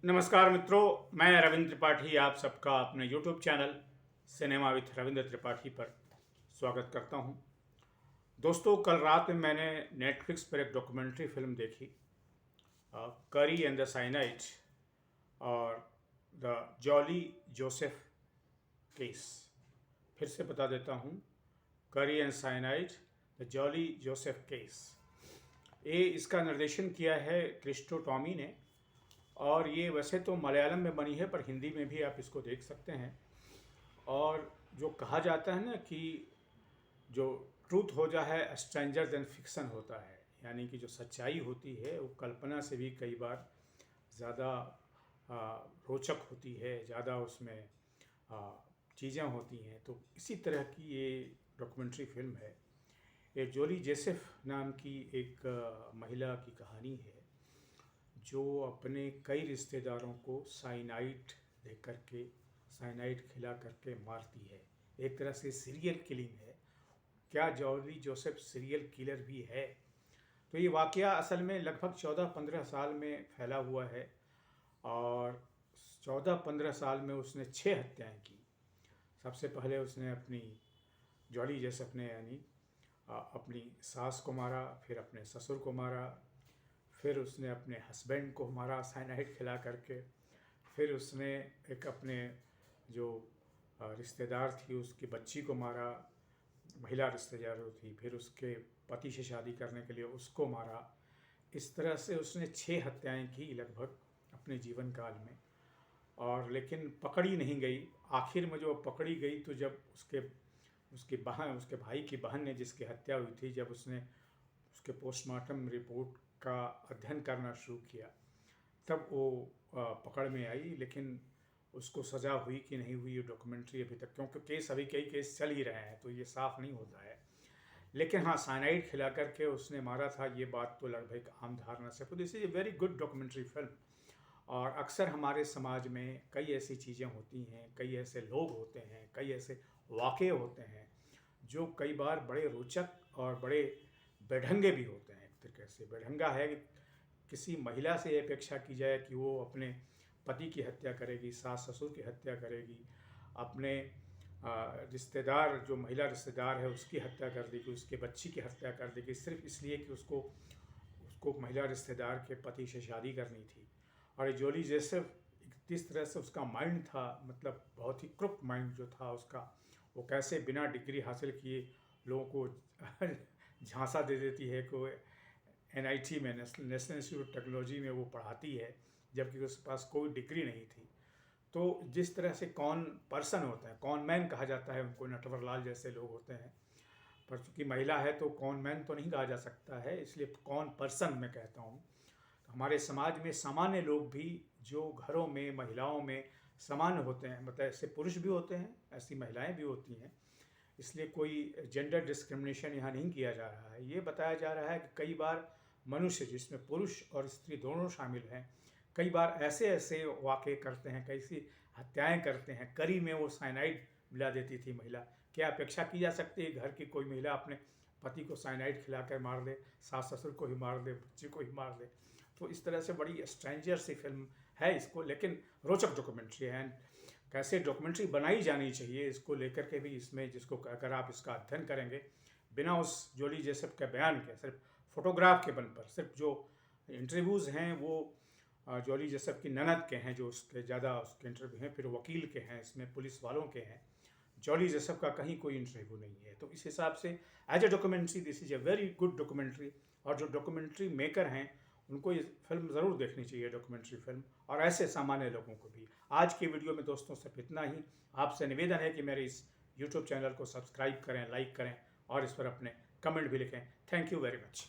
नमस्कार मित्रों, मैं रविंद्र त्रिपाठी आप सबका अपने YouTube channel cinema with Ravindra Tripathi पर स्वागत करता हूं। दोस्तों, कल रात में मैंने नेटफ्लिक्स पर एक डॉक्यूमेंट्री फिल्म देखी, करी एंड द साइनाइड और द जॉली जोसेफ केस। फिर से बता देता हूं, करी and cyanide the jolly Joseph case. इसका निर्देशन किया है क्रिस्टो टॉमी ने और ये वैसे तो मलयालम में बनी है, पर हिंदी में भी आप इसको देख सकते हैं। और जो कहा जाता है ना कि जो ट्रूथ हो जाए स्ट्रेंजर देन फिक्सन होता है, यानी कि जो सच्चाई होती है वो कल्पना से भी कई बार ज़्यादा रोचक होती है, ज़्यादा उसमें चीज़ें होती हैं। तो इसी तरह की ये डॉक्यूमेंट्री फिल्म है। ये जॉली जोसेफ नाम की एक महिला की कहानी है जो अपने कई रिश्तेदारों को साइनाइड दे करके, साइनाइड खिला करके मारती है। एक तरह से सीरियल किलिंग है। क्या जॉली जोसेफ सीरियल किलर भी है? तो ये वाकया असल में लगभग 14-15 साल में फैला हुआ है और 14-15 साल में उसने 6 हत्याएं की। सबसे पहले उसने अपनी जॉली जोसेफ ने यानी अपनी सास को मारा, फिर अपने ससुर को मारा, फिर उसने अपने हस्बैंड को मारा साइनाइड खिला करके, फिर उसने एक अपने जो रिश्तेदार थी उसकी बच्ची को मारा, महिला रिश्तेदार थी, फिर उसके पति से शादी करने के लिए उसको मारा। इस तरह से उसने 6 हत्याएं की लगभग अपने जीवन काल में, और लेकिन पकड़ी नहीं गई। आखिर में जो पकड़ी गई तो जब उसके भाई की बहन ने, जिसकी हत्या हुई थी, जब उसने उसके पोस्टमार्टम रिपोर्ट का अध्ययन करना शुरू किया तब वो पकड़ में आई। लेकिन उसको सज़ा हुई कि नहीं हुई ये डॉक्यूमेंट्री अभी तक, क्योंकि कई केस चल ही रहे हैं तो ये साफ नहीं होता है। लेकिन हाँ, साइनाइड खिला करके उसने मारा था, ये बात तो लगभग आम धारणा से। तो this is a very good documentary film. और अक्सर हमारे समाज में कई ऐसी चीज़ें होती हैं, कई ऐसे लोग होते हैं, कई ऐसे वाक़े होते हैं जो कई बार बड़े रोचक और बड़े बेढंगे भी होते हैं। एक तरीके से बेढंगा है कि किसी महिला से अपेक्षा की जाए कि वो अपने पति की हत्या करेगी, सास ससुर की हत्या करेगी, अपने रिश्तेदार, जो महिला रिश्तेदार है उसकी हत्या कर देगी, उसके बच्ची की हत्या कर देगी, सिर्फ इसलिए कि उसको महिला रिश्तेदार के पति से शादी करनी थी। और ये जॉली जोसेफ किस तरह से उसका माइंड था, मतलब बहुत ही क्रुप्ट माइंड जो था उसका, वो कैसे बिना डिग्री हासिल किए लोगों को झांसा दे देती है कि NIT में, नेशनल इंस्टीट्यूट ऑफ टेक्नोलॉजी में वो पढ़ाती है, जबकि उसके पास कोई डिग्री नहीं थी। तो जिस तरह से कॉन पर्सन होता है, कॉन मैन कहा जाता है उनको, नटवर लाल जैसे लोग होते हैं, पर चूँकि महिला है तो कॉन मैन तो नहीं कहा जा सकता है, इसलिए कॉन पर्सन मैं कहता हूँ। तो हमारे समाज में सामान्य लोग भी जो घरों में महिलाओं में सामान्य होते हैं, मतलब ऐसे पुरुष भी होते हैं, ऐसी महिलाएं भी होती हैं, इसलिए कोई जेंडर डिस्क्रिमिनेशन यहाँ नहीं किया जा रहा है। ये बताया जा रहा है कि कई बार मनुष्य, जिसमें पुरुष और स्त्री दोनों शामिल हैं, कई बार ऐसे वाक़े करते हैं, कैसी हत्याएं करते हैं। करी में वो साइनाइड मिला देती थी महिला। क्या अपेक्षा की जा सकती है घर की कोई महिला अपने पति को साइनाइड खिलाकर मार दे, सास ससुर को ही मार दे, बच्ची को ही मार दे? तो इस तरह से बड़ी स्ट्रेंजर सी फिल्म है इसको, लेकिन रोचक डॉक्यूमेंट्री है। कैसे डॉक्यूमेंट्री बनाई जानी चाहिए इसको लेकर के भी इसमें, जिसको अगर आप इसका अध्ययन करेंगे बिना उस जॉली जोसेफ के बयान के, सिर्फ फोटोग्राफ के बल पर, सिर्फ जो इंटरव्यूज़ हैं वो जॉली जोसेफ की ननद के हैं जो उसके ज़्यादा उसके इंटरव्यू हैं, फिर वकील के हैं, इसमें पुलिस वालों के हैं। जॉली जोसेफ का कहीं कोई इंटरव्यू नहीं है। तो इस हिसाब से as a documentary this is a very good documentary. और जो डॉक्यूमेंट्री मेकर हैं उनको ये फिल्म ज़रूर देखनी चाहिए, डॉक्यूमेंट्री फिल्म, और ऐसे सामान्य लोगों को भी। आज की वीडियो में दोस्तों सिर्फ इतना ही। आपसे निवेदन है कि मेरे इस YouTube चैनल को सब्सक्राइब करें, लाइक करें और इस पर अपने कमेंट भी लिखें। Thank you very much.